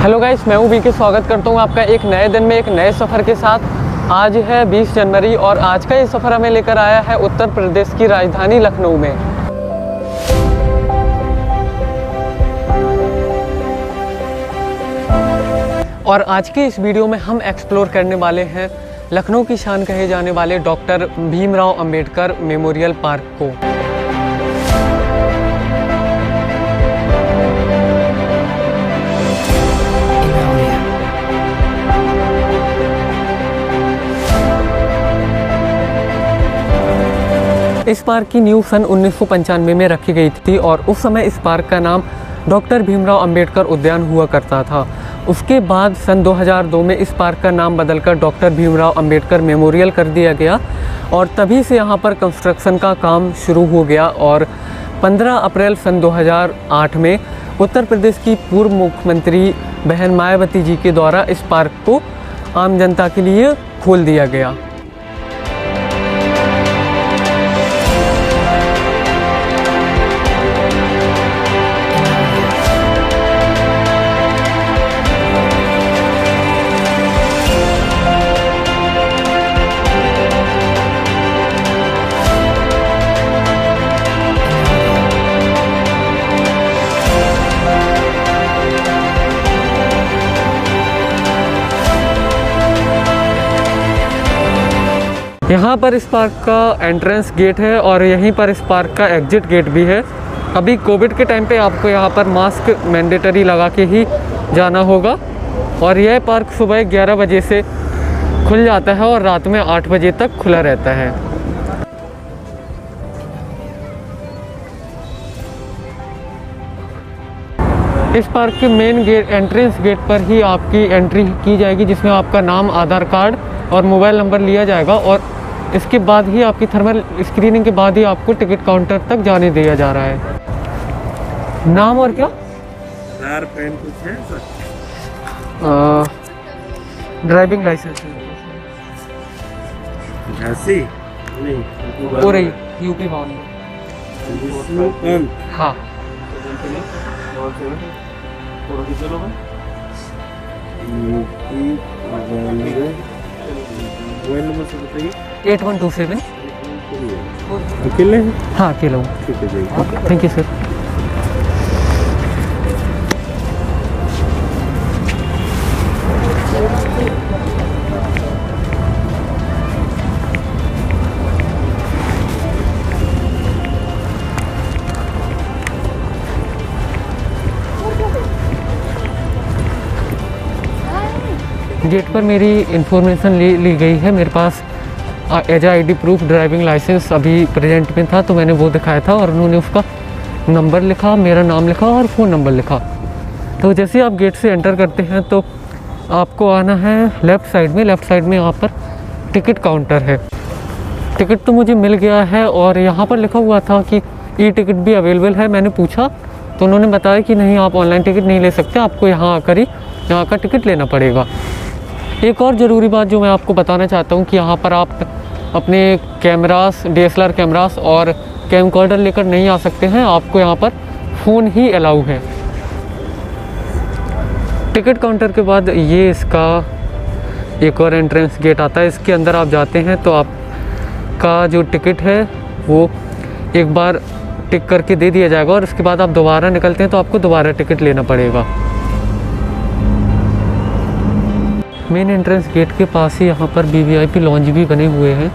Hello guys, मैं हूं we के। स्वागत करता हूं आपका एक नए दिन में एक नए सफ़र के साथ। आज है 20 जनवरी और आज का ये सफ़र हमें लेकर आया है उत्तर प्रदेश की राजधानी लखनऊ में। और आज के इस वीडियो में हम एक्सप्लोर करने वाले हैं लखनऊ की शान कहे जाने वाले doctor Bhimrao Ambedkar memorial park को। इस पार्क की नींव सन 1995 में रखी गई थी और उस समय इस पार्क का नाम डॉक्टर भीमराव अंबेडकर उद्यान हुआ करता था। उसके बाद सन 2002 में इस पार्क का नाम बदलकर डॉक्टर भीमराव अंबेडकर मेमोरियल कर दिया गया और तभी से यहाँ पर कंस्ट्रक्शन का काम शुरू हो गया। और 15 अप्रैल सन 2008 में उत्तर प्रदेश की पूर्व मुख्यमंत्री बहन मायावती जी के द्वारा इस पार्क को आम जनता के लिए खोल दिया गया। यहाँ पर इस पार्क का एंट्रेंस गेट है और यहीं पर इस पार्क का एग्जिट गेट भी है। अभी कोविड के टाइम पे आपको यहाँ पर मास्क मैंडेटरी लगा के ही जाना होगा और यह पार्क सुबह 11 बजे से खुल जाता है और रात में 8 बजे तक खुला रहता है। इस पार्क के मेन गेट एंट्रेंस गेट पर ही आपकी एंट्री की जाएगी, जिसमें आपका नाम, आधार कार्ड और मोबाइल नंबर लिया जाएगा और इसके बाद ही आपकी थर्मल स्क्रीनिंग के बाद ही आपको टिकट काउंटर तक जाने दिया जा रहा है। नाम और क्या? कुछ है सर? ड्राइविंग लाइसेंस हो रही यूपी बाउंड। हाँ, मोबाइल नंबर से बताइए। 8127। अकेले हैं? हाँ, अकेला हूँ। ठीक है जी, थैंक यू सर। गेट पर मेरी इंफॉर्मेशन ली गई है। मेरे पास as ID proof driving licence अभी प्रेजेंट में था, तो मैंने वो दिखाया था और उन्होंने उसका नंबर लिखा, मेरा नाम लिखा और फ़ोन नंबर लिखा। तो जैसे आप गेट से एंटर करते हैं तो आपको आना है लेफ़्ट साइड में। लेफ़्ट साइड में यहाँ पर टिकट काउंटर है। टिकट तो मुझे मिल गया है और यहाँ पर लिखा हुआ था कि ई टिकट भी अवेलेबल है। मैंने पूछा तो उन्होंने बताया कि नहीं, आप ऑनलाइन टिकट नहीं ले सकते, आपको यहाँ आकर ही यहाँ का टिकट लेना पड़ेगा। एक और ज़रूरी बात जो मैं आपको बताना चाहता हूँ कि यहाँ पर आप अपने कैमरास, DSLR कैमरास और कैमकॉर्डर लेकर नहीं आ सकते हैं। आपको यहाँ पर फ़ोन ही अलाउ है। टिकट काउंटर के बाद ये इसका एक और एंट्रेंस गेट आता है। इसके अंदर आप जाते हैं तो आपका जो टिकट है वो एक बार टिक करके दे दिया जाएगा और उसके बाद आप दोबारा निकलते हैं तो आपको दोबारा टिकट लेना पड़ेगा। मेन एंट्रेंस गेट के पास ही यहाँ पर VVIP लॉन्ज भी बने हुए हैं।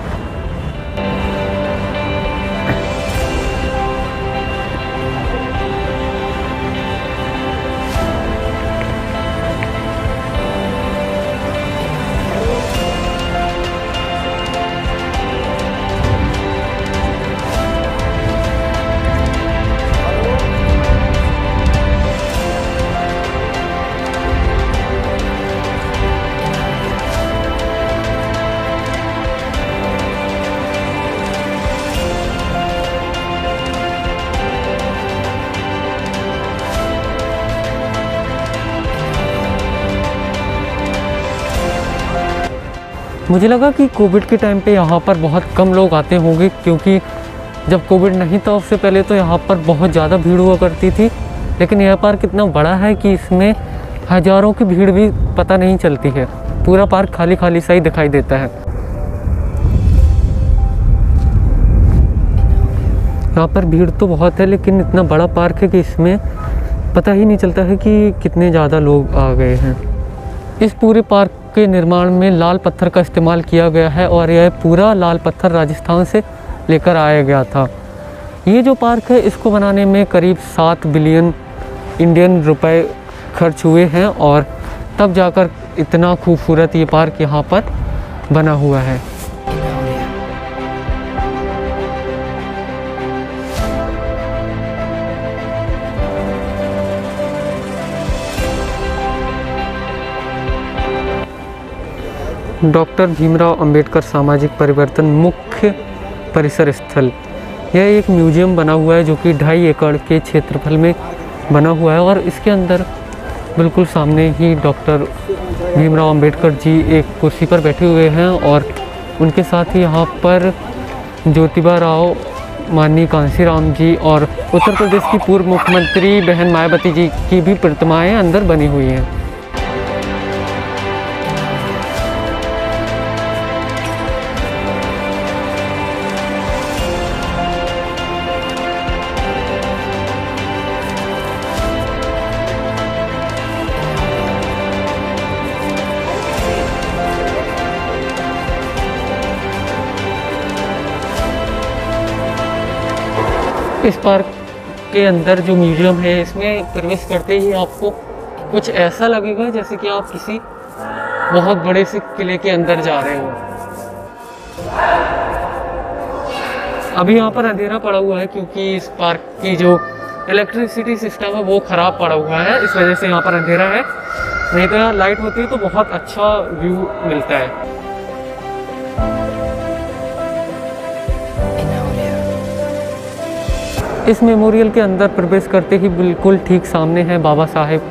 मुझे लगा कि कोविड के टाइम पे यहाँ पर बहुत कम लोग आते होंगे, क्योंकि जब कोविड नहीं था उससे पहले तो यहाँ पर बहुत ज़्यादा भीड़ हुआ करती थी। लेकिन यह पार्क इतना बड़ा है कि इसमें हज़ारों की भीड़ भी पता नहीं चलती है। पूरा पार्क खाली खाली सा ही दिखाई देता है। यहाँ पर भीड़ तो बहुत है, लेकिन इतना बड़ा पार्क है कि इसमें पता ही नहीं चलता है कि कितने ज़्यादा लोग आ गए हैं। इस पूरे पार्क के निर्माण में लाल पत्थर का इस्तेमाल किया गया है और यह पूरा लाल पत्थर राजस्थान से लेकर आया गया था। ये जो पार्क है इसको बनाने में करीब 7 बिलियन इंडियन रुपए खर्च हुए हैं और तब जाकर इतना खूबसूरत ये पार्क यहाँ पर बना हुआ है। डॉक्टर भीमराव अंबेडकर सामाजिक परिवर्तन मुख्य परिसर स्थल, यह एक म्यूजियम बना हुआ है जो कि 2.5 एकड़ के क्षेत्रफल में बना हुआ है और इसके अंदर बिल्कुल सामने ही डॉक्टर भीमराव अंबेडकर जी एक कुर्सी पर बैठे हुए हैं और उनके साथ ही यहाँ पर ज्योतिबा राव, माननीय कांशीराम जी और उत्तर प्रदेश की पूर्व मुख्यमंत्री बहन मायावती जी की भी प्रतिमाएं अंदर बनी हुई हैं। इस पार्क के अंदर जो म्यूजियम है इसमें प्रवेश करते ही आपको कुछ ऐसा लगेगा जैसे कि आप किसी बहुत बड़े से किले के अंदर जा रहे हो। अभी यहाँ पर अंधेरा पड़ा हुआ है क्योंकि इस पार्क की जो इलेक्ट्रिसिटी सिस्टम है वो ख़राब पड़ा हुआ है, इस वजह से यहाँ पर अंधेरा है। नहीं तो यहाँ लाइट होती है तो बहुत अच्छा व्यू मिलता है। इस मेमोरियल के अंदर प्रवेश करते ही बिल्कुल ठीक सामने है बाबा साहेब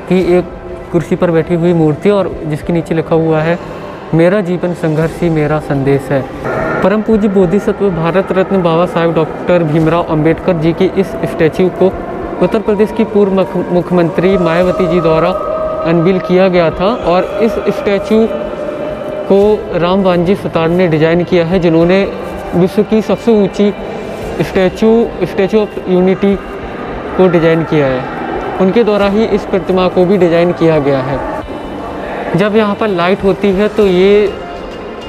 की एक कुर्सी पर बैठी हुई मूर्ति और जिसके नीचे लिखा हुआ है मेरा जीवन संघर्ष ही मेरा संदेश है। परम पूज्य बोधिसत्व भारत रत्न बाबा साहेब डॉक्टर भीमराव अंबेडकर जी की इस स्टैच्यू को उत्तर प्रदेश की पूर्व मुख्यमंत्री मायावती जी द्वारा अनवील किया गया था और इस स्टैच्यू को राम बांजी सुतार ने डिज़ाइन किया है, जिन्होंने विश्व की सबसे ऊँची स्टैचू ऑफ यूनिटी को डिज़ाइन किया है। उनके द्वारा ही इस प्रतिमा को भी डिज़ाइन किया गया है। जब यहाँ पर लाइट होती है तो ये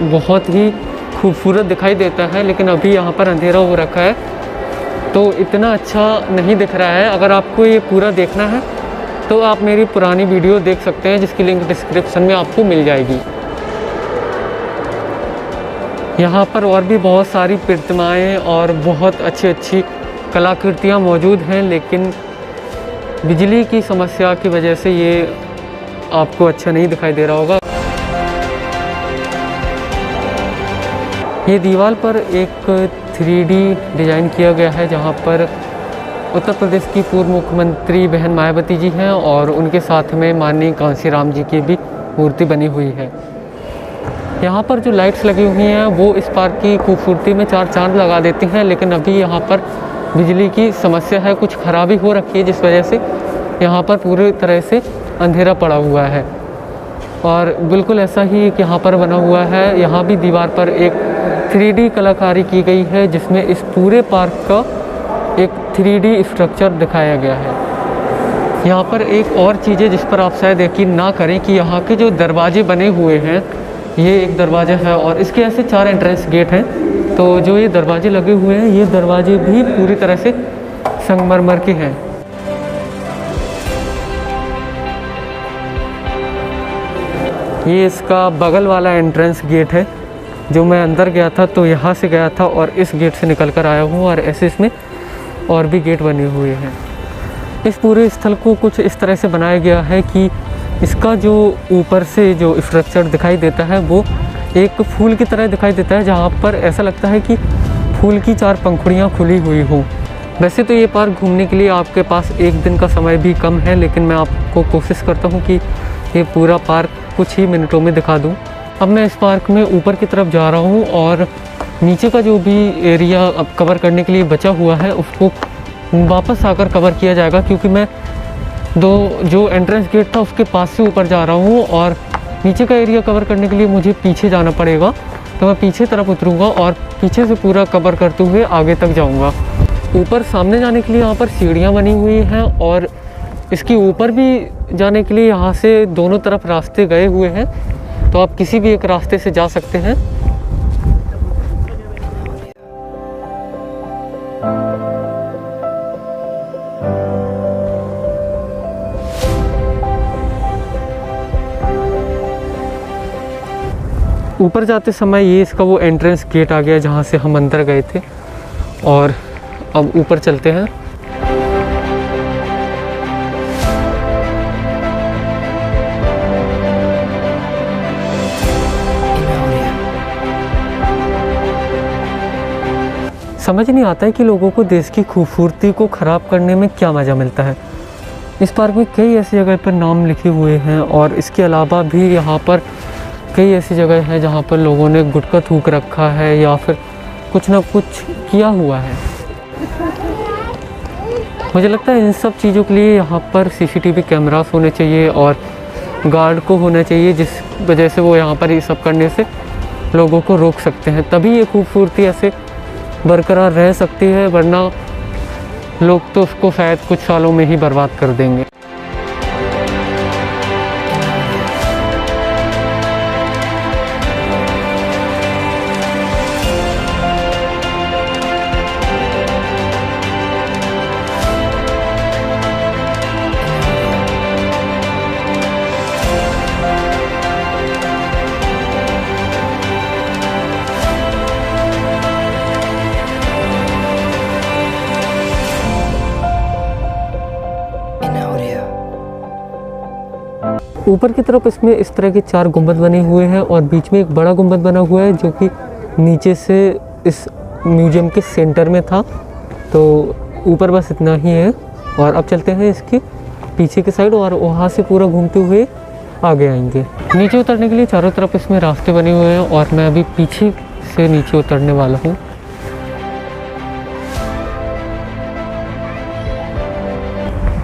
बहुत ही खूबसूरत दिखाई देता है, लेकिन अभी यहाँ पर अंधेरा हो रखा है तो इतना अच्छा नहीं दिख रहा है। अगर आपको ये पूरा देखना है तो आप मेरी पुरानी वीडियो देख सकते हैं जिसकी लिंक डिस्क्रिप्शन में आपको मिल जाएगी। यहाँ पर और भी बहुत सारी प्रतिमाएं और बहुत अच्छी अच्छी कलाकृतियाँ मौजूद हैं, लेकिन बिजली की समस्या की वजह से ये आपको अच्छा नहीं दिखाई दे रहा होगा। ये दीवार पर एक 3D डिज़ाइन किया गया है जहाँ पर उत्तर प्रदेश की पूर्व मुख्यमंत्री बहन मायावती जी हैं और उनके साथ में माननीय कांशीराम जी की भी मूर्ति बनी हुई है। यहाँ पर जो लाइट्स लगी हुई हैं वो इस पार्क की खूबसूरती में 4 चांद लगा देती हैं, लेकिन अभी यहाँ पर बिजली की समस्या है, कुछ खराबी हो रखी है जिस वजह से यहाँ पर पूरी तरह से अंधेरा पड़ा हुआ है। और बिल्कुल ऐसा ही एक यहाँ पर बना हुआ है, यहाँ भी दीवार पर एक 3D कलाकारी की गई है जिसमें इस पूरे पार्क का एक 3D स्ट्रक्चर दिखाया गया है। यहाँ पर एक और चीज़ है जिस पर आप शायद यकीन ना करें कि यहाँ के जो दरवाजे बने हुए हैं, ये एक दरवाज़ा है और इसके ऐसे 4 एंट्रेंस गेट हैं। तो जो ये दरवाजे लगे हुए हैं ये दरवाजे भी पूरी तरह से संगमरमर के हैं। ये इसका बगल वाला एंट्रेंस गेट है। जो मैं अंदर गया था तो यहाँ से गया था और इस गेट से निकल कर आया हूँ और ऐसे इसमें और भी गेट बने हुए हैं। इस पूरे स्थल को कुछ इस तरह से बनाया गया है कि इसका जो ऊपर से जो स्ट्रक्चर दिखाई देता है वो एक फूल की तरह दिखाई देता है, जहाँ पर ऐसा लगता है कि फूल की 4 पंखुड़ियाँ खुली हुई हों। वैसे तो ये पार्क घूमने के लिए आपके पास 1 दिन का समय भी कम है, लेकिन मैं आपको कोशिश करता हूँ कि ये पूरा पार्क कुछ ही मिनटों में दिखा दूँ। अब मैं इस पार्क में ऊपर की तरफ जा रहा हूँ और नीचे का जो भी एरिया अब कवर करने के लिए बचा हुआ है उसको वापस आकर कवर किया जाएगा, क्योंकि मैं जो एंट्रेंस गेट था उसके पास से ऊपर जा रहा हूँ, और नीचे का एरिया कवर करने के लिए मुझे पीछे जाना पड़ेगा। तो मैं पीछे तरफ उतरूँगा और पीछे से पूरा कवर करते हुए आगे तक जाऊँगा। ऊपर सामने जाने के लिए यहाँ पर सीढ़ियाँ बनी हुई हैं, और इसके ऊपर भी जाने के लिए यहाँ से दोनों तरफ रास्ते गए हुए हैं, तो आप किसी भी एक रास्ते से जा सकते हैं। ऊपर जाते समय ये इसका वो एंट्रेंस गेट आ गया जहाँ से हम अंदर गए थे, और अब ऊपर चलते हैं। समझ नहीं आता है कि लोगों को देश की खूबसूरती को ख़राब करने में क्या मज़ा मिलता है। इस पार्क में कई ऐसी जगह पर नाम लिखे हुए हैं, और इसके अलावा भी यहाँ पर कई ऐसी जगह हैं जहाँ पर लोगों ने गुटखा थूक रखा है या फिर कुछ ना कुछ किया हुआ है। मुझे लगता है इन सब चीज़ों के लिए यहाँ पर सीसीटीवी कैमरास होने चाहिए और गार्ड को होना चाहिए, जिस वजह से वो यहाँ पर ये सब करने से लोगों को रोक सकते हैं। तभी ये खूबसूरती ऐसे बरकरार रह सकती है, वरना लोग तो उसको शायद कुछ सालों में ही बर्बाद कर देंगे। ऊपर की तरफ इसमें इस तरह के 4 गुंबद बने हुए हैं, और बीच में एक बड़ा गुंबद बना हुआ है जो कि नीचे से इस म्यूजियम के सेंटर में था। तो ऊपर बस इतना ही है, और अब चलते हैं इसके पीछे के साइड, और वहाँ से पूरा घूमते हुए आगे आएंगे। नीचे उतरने के लिए चारों तरफ इसमें रास्ते बने हुए हैं, और मैं अभी पीछे से नीचे उतरने वाला हूँ।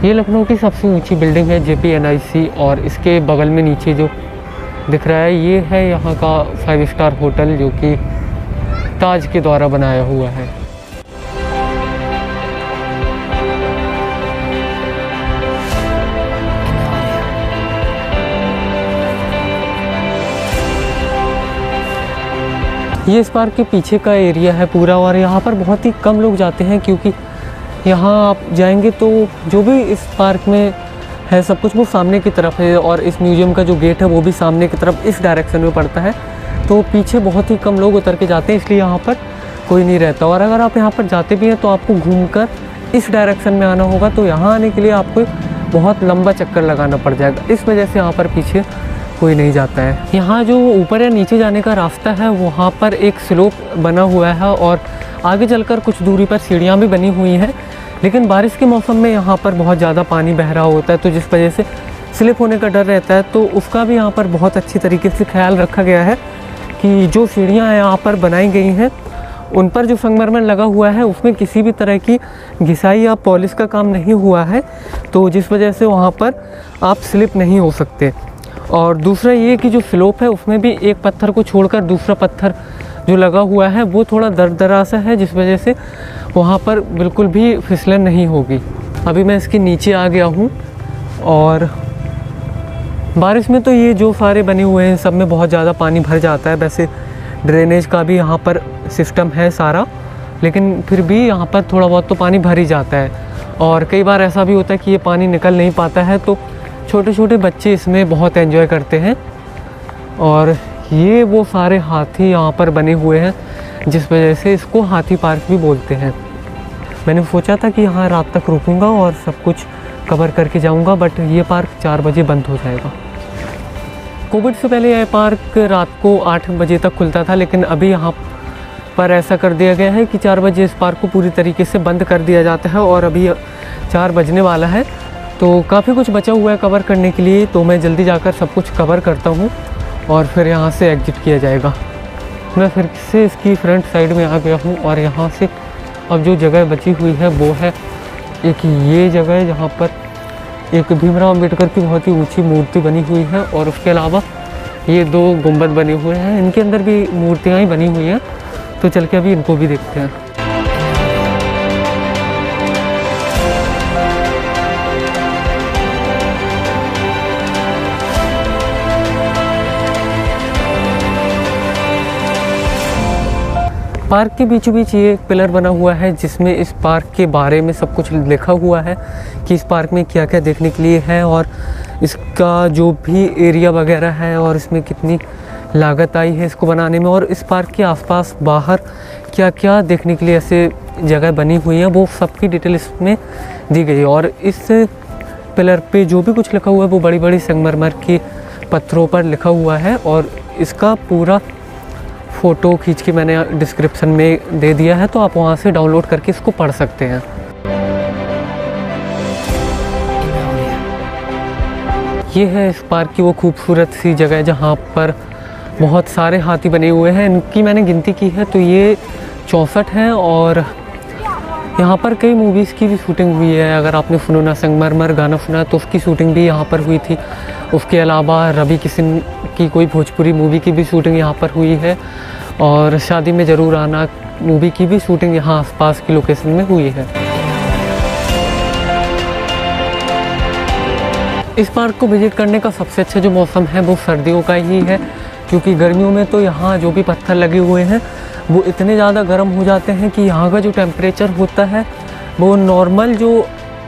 ये लखनऊ की सबसे ऊंची बिल्डिंग है JPNIC, और इसके बगल में नीचे जो दिख रहा है ये है यहाँ का 5 स्टार होटल, जो कि ताज के द्वारा बनाया हुआ है। ये इस पार्क के पीछे का एरिया है पूरा, और यहाँ पर बहुत ही कम लोग जाते हैं, क्योंकि यहाँ आप जाएंगे तो जो भी इस पार्क में है सब कुछ वो सामने की तरफ है, और इस म्यूजियम का जो गेट है वो भी सामने की तरफ इस डायरेक्शन में पड़ता है। तो पीछे बहुत ही कम लोग उतर के जाते हैं, इसलिए यहाँ पर कोई नहीं रहता। और अगर आप यहाँ पर जाते भी हैं तो आपको घूमकर इस डायरेक्शन में आना होगा, तो यहाँ आने के लिए आपको बहुत लंबा चक्कर लगाना पड़ जाएगा। इस वजह से यहाँ पर पीछे कोई नहीं जाता है। यहाँ जो ऊपर या नीचे जाने का रास्ता है वहाँ पर एक स्लोप बना हुआ है, और आगे चलकर कुछ दूरी पर सीढ़ियाँ भी बनी हुई हैं। लेकिन बारिश के मौसम में यहाँ पर बहुत ज़्यादा पानी बह रहा होता है, तो जिस वजह से स्लिप होने का डर रहता है। तो उसका भी यहाँ पर बहुत अच्छी तरीके से ख्याल रखा गया है कि जो सीढ़ियाँ यहाँ पर बनाई गई हैं उन पर जो संगमरमर लगा हुआ है उसमें किसी भी तरह की घिसाई या पॉलिश का काम नहीं हुआ है, तो जिस वजह से वहाँ पर आप स्लिप नहीं हो सकते। और दूसरा ये कि जो स्लोप है उसमें भी एक पत्थर को छोड़कर दूसरा पत्थर जो लगा हुआ है वो थोड़ा दरदरा सा है, जिस वजह से वहाँ पर बिल्कुल भी फिसलन नहीं होगी। अभी मैं इसके नीचे आ गया हूँ, और बारिश में तो ये जो सारे बने हुए हैं सब में बहुत ज़्यादा पानी भर जाता है। वैसे ड्रेनेज का भी यहाँ पर सिस्टम है सारा, लेकिन फिर भी यहाँ पर थोड़ा बहुत तो पानी भर ही जाता है। और कई बार ऐसा भी होता है कि ये पानी निकल नहीं पाता है, तो छोटे छोटे बच्चे इसमें बहुत एंजॉय करते हैं। और ये वो सारे हाथी यहाँ पर बने हुए हैं, जिस वजह से इसको हाथी पार्क भी बोलते हैं। मैंने सोचा था कि यहाँ रात तक रुकूंगा और सब कुछ कवर करके जाऊंगा, बट ये पार्क 4 बजे बंद हो जाएगा। कोविड से पहले यह पार्क रात को 8 बजे तक खुलता था, लेकिन अभी यहाँ पर ऐसा कर दिया गया है कि 4 बजे इस पार्क को पूरी तरीके से बंद कर दिया जाता है, और अभी 4 बजने वाला है। तो काफ़ी कुछ बचा हुआ है कवर करने के लिए, तो मैं जल्दी जाकर सब कुछ कवर करता हूँ और फिर यहाँ से एग्जिट किया जाएगा। मैं फिर से इसकी फ्रंट साइड में आ गया हूँ, और यहाँ से अब जो जगह बची हुई है वो है एक ये जगह है जहाँ पर एक भीमराव अंबेडकर की बहुत ही ऊंची मूर्ति बनी हुई है और उसके अलावा ये 2 गुंबद बने हुए हैं, इनके अंदर भी मूर्तियाँ ही बनी हुई हैं। तो चल के अभी इनको भी देखते हैं। पार्क के बीचों बीच ये एक पिलर बना हुआ है जिसमें इस पार्क के बारे में सब कुछ लिखा हुआ है कि इस पार्क में क्या क्या देखने के लिए है और इसका जो भी एरिया वगैरह है और इसमें कितनी लागत आई है इसको बनाने में, और इस पार्क के आसपास बाहर क्या क्या देखने के लिए ऐसे जगह बनी हुई है वो सबकी डिटेल इसमें दी गई है। और इस पिलर पे जो भी कुछ लिखा हुआ है वो बड़ी बड़ी संगमरमर के पत्थरों पर लिखा हुआ है और इसका पूरा फ़ोटो खींच के मैंने डिस्क्रिप्शन में दे दिया है, तो आप वहाँ से डाउनलोड करके इसको पढ़ सकते हैं। ये है इस पार्क की वो खूबसूरत सी जगह जहाँ पर बहुत सारे हाथी बने हुए हैं। इनकी मैंने गिनती की है तो ये 64 हैं और यहाँ पर कई मूवीज़ की भी शूटिंग हुई है। अगर आपने फनूना संगमरमर गाना सुना तो उसकी शूटिंग भी यहाँ पर हुई थी। उसके अलावा रवि किशन की कोई भोजपुरी मूवी की भी शूटिंग यहाँ पर हुई है और शादी में ज़रूर आना मूवी की भी शूटिंग यहाँ आसपास की लोकेशन में हुई है। इस पार्क को विजिट करने का सबसे अच्छा जो मौसम है वो सर्दियों का ही है, क्योंकि गर्मियों में तो यहाँ जो भी पत्थर लगे हुए हैं वो इतने ज़्यादा गर्म हो जाते हैं कि यहाँ का जो टेम्परेचर होता है वो नॉर्मल जो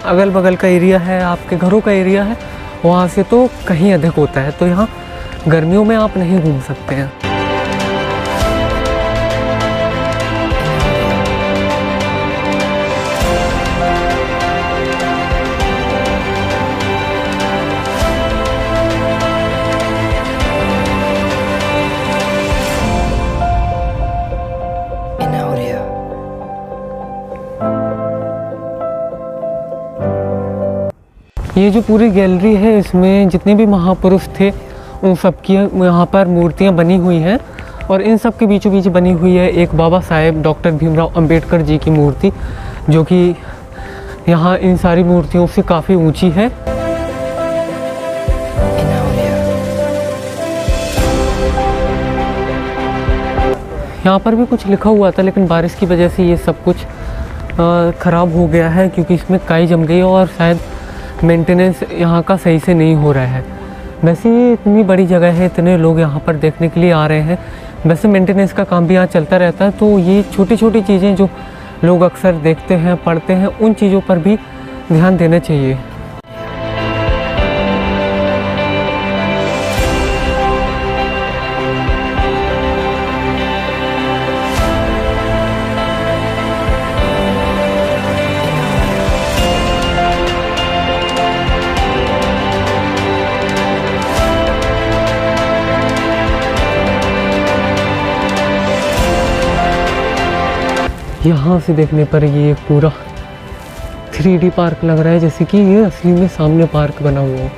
अगल बगल का एरिया है, आपके घरों का एरिया है, वहाँ से तो कहीं अधिक होता है। तो यहाँ गर्मियों में आप नहीं घूम सकते हैं। ये जो पूरी गैलरी है इसमें जितने भी महापुरुष थे उन सब की यहाँ पर मूर्तियाँ बनी हुई हैं और इन सब के बीचों बीच बनी हुई है एक बाबा साहेब डॉक्टर भीमराव अंबेडकर जी की मूर्ति, जो कि यहाँ इन सारी मूर्तियों से काफ़ी ऊंची है। यहाँ पर भी कुछ लिखा हुआ था लेकिन बारिश की वजह से ये सब कुछ ख़राब हो गया है, क्योंकि इसमें काई जम गई और शायद मेंटेनेंस यहाँ का सही से नहीं हो रहा है। वैसे ये इतनी बड़ी जगह है, इतने लोग यहाँ पर देखने के लिए आ रहे हैं, वैसे मेंटेनेंस का काम भी यहाँ चलता रहता है। तो ये छोटी छोटी चीज़ें जो लोग अक्सर देखते हैं पढ़ते हैं उन चीज़ों पर भी ध्यान देना चाहिए। यहाँ से देखने पर ये पूरा 3D पार्क लग रहा है, जैसे कि ये असली में सामने पार्क बना हुआ है।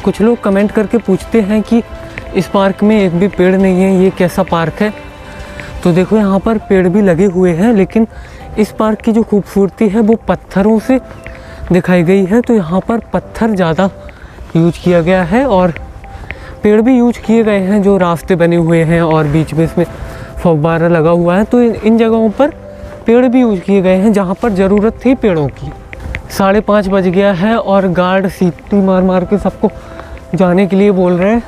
कुछ लोग कमेंट करके पूछते हैं कि इस पार्क में एक भी पेड़ नहीं है, ये कैसा पार्क है। तो देखो यहाँ पर पेड़ भी लगे हुए हैं, लेकिन इस पार्क की जो खूबसूरती है वो पत्थरों से दिखाई गई है। तो यहाँ पर पत्थर ज़्यादा यूज किया गया है और पेड़ भी यूज किए गए हैं, जो रास्ते बने हुए हैं और बीच में इसमें फव्वारा लगा हुआ है। तो इन जगहों पर पेड़ भी यूज किए गए हैं जहाँ पर ज़रूरत थी पेड़ों की। 5:30 बज गया है और गार्ड सीटी मार मार के सबको जाने के लिए बोल रहे हैं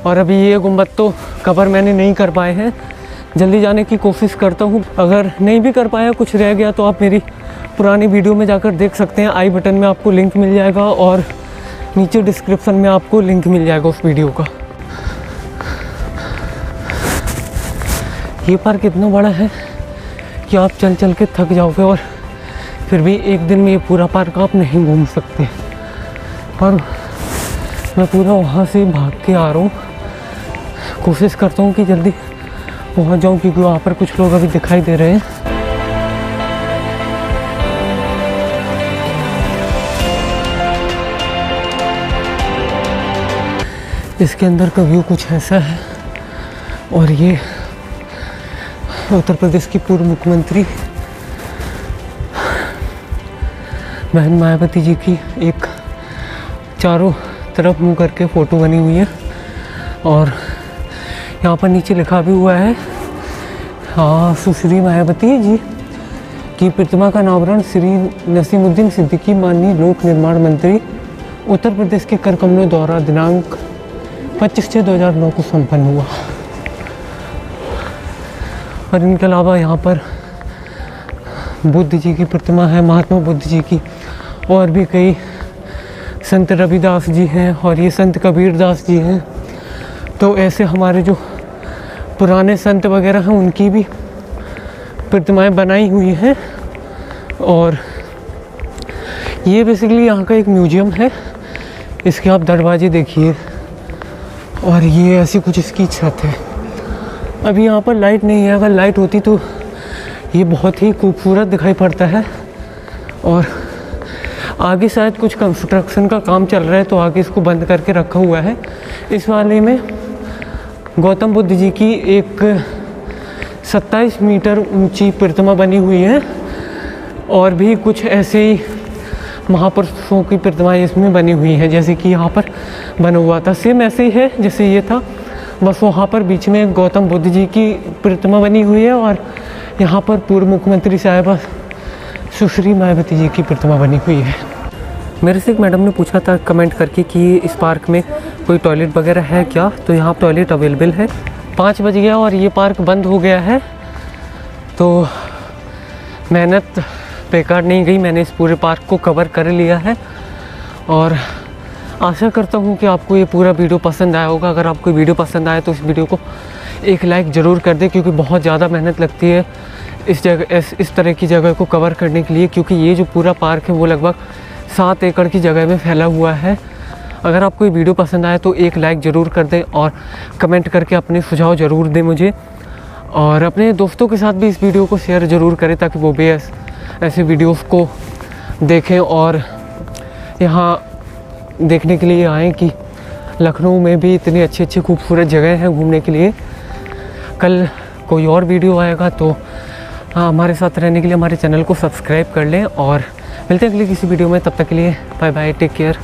और अभी ये गुंबद तो कवर मैंने नहीं कर पाए हैं। जल्दी जाने की कोशिश करता हूँ। अगर नहीं भी कर पाया, कुछ रह गया, तो आप मेरी पुरानी वीडियो में जाकर देख सकते हैं। आई बटन में आपको लिंक मिल जाएगा और नीचे डिस्क्रिप्शन में आपको लिंक मिल जाएगा उस वीडियो का। ये पार्क इतना बड़ा है कि आप चल चल के थक जाओगे और फिर भी एक दिन में ये पूरा पार्क आप नहीं घूम सकते। और मैं पूरा वहाँ से भाग के आ रहा हूँ, कोशिश करता हूँ कि जल्दी पहुँच जाऊँ, क्योंकि वहाँ पर कुछ लोग अभी दिखाई दे रहे हैं। इसके अंदर का व्यू कुछ ऐसा है। और ये उत्तर प्रदेश की पूर्व मुख्यमंत्री बहन मायावती जी की एक चारों तरफ मुंह करके फ़ोटो बनी हुई है। और यहाँ पर नीचे लिखा भी हुआ है, हाँ, सुश्री मायावती जी की प्रतिमा का अनावरण श्री नसीमुद्दीन सिद्दीकी माननीय लोक निर्माण मंत्री उत्तर प्रदेश के कर कमलों द्वारा दिनांक 25/6/2009 को संपन्न हुआ। और इनके अलावा यहाँ पर बुद्ध जी की प्रतिमा है, महात्मा बुद्ध जी की, और भी कई संत रविदास जी हैं और ये संत कबीर दास जी हैं। तो ऐसे हमारे जो पुराने संत वगैरह हैं उनकी भी प्रतिमाएं बनाई हुई हैं। और ये बेसिकली यहाँ का एक म्यूजियम है। इसके आप दरवाजे देखिए और ये ऐसी कुछ इसकी छत है। अभी यहाँ पर लाइट नहीं है, अगर लाइट होती तो ये बहुत ही खूबसूरत दिखाई पड़ता है। और आगे शायद कुछ कंस्ट्रक्शन का काम चल रहा है तो आगे इसको बंद करके रखा हुआ है। इस वाले में गौतम बुद्ध जी की एक 27 मीटर ऊंची प्रतिमा बनी हुई है और भी कुछ ऐसे ही महापुरुषों की प्रतिमाएं इसमें बनी हुई हैं, जैसे कि यहाँ पर बना हुआ था सेम ऐसे ही है जैसे ये था, बस वहाँ पर बीच में गौतम बुद्ध जी की प्रतिमा बनी हुई है और यहाँ पर पूर्व मुख्यमंत्री साहिबा सुश्री मायावती जी की प्रतिमा बनी हुई है। मेरे से एक मैडम ने पूछा था कमेंट करके कि इस पार्क में कोई टॉयलेट वगैरह है क्या, तो यहाँ टॉयलेट अवेलेबल है। 5 बज गया और ये पार्क बंद हो गया है, तो मेहनत बेकार नहीं गई, मैंने इस पूरे पार्क को कवर कर लिया है। और आशा करता हूँ कि आपको ये पूरा वीडियो पसंद आया होगा। अगर आपको वीडियो पसंद आया तो इस वीडियो को एक लाइक ज़रूर कर दें, क्योंकि बहुत ज़्यादा मेहनत लगती है इस तरह की जगह को कवर करने के लिए, क्योंकि ये जो पूरा पार्क है वो लगभग 7 एकड़ की जगह में फैला हुआ है। अगर आपको ये वीडियो पसंद आए तो एक लाइक ज़रूर कर दें और कमेंट करके अपने सुझाव ज़रूर दें मुझे, और अपने दोस्तों के साथ भी इस वीडियो को शेयर ज़रूर करें ताकि वो भी ऐसे वीडियोस को देखें और यहाँ देखने के लिए आएँ कि लखनऊ में भी इतनी अच्छी अच्छी खूबसूरत जगह हैं घूमने के लिए। कल कोई और वीडियो आएगा तो हाँ, हमारे साथ रहने के लिए हमारे चैनल को सब्सक्राइब कर लें और मिलते हैं अगली किसी वीडियो में। तब तक के लिए बाय बाय, टेक केयर।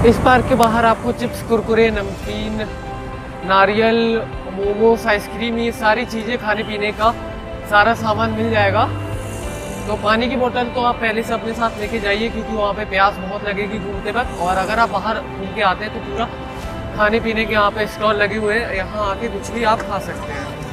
इस पार्क के बाहर आपको चिप्स, कुरकुरे, नमकीन, नारियल, मोमोस, आइसक्रीम, ये सारी चीज़ें खाने पीने का सारा सामान मिल जाएगा। तो पानी की बोतल तो आप पहले से अपने साथ लेके जाइए, क्योंकि वहाँ पे प्यास बहुत लगेगी घूमते वक्त। और अगर आप बाहर घूम के आते हैं तो पूरा खाने पीने के यहाँ पे स्टॉल लगे हुए हैं, यहाँ आके कुछ भी आप खा सकते हैं।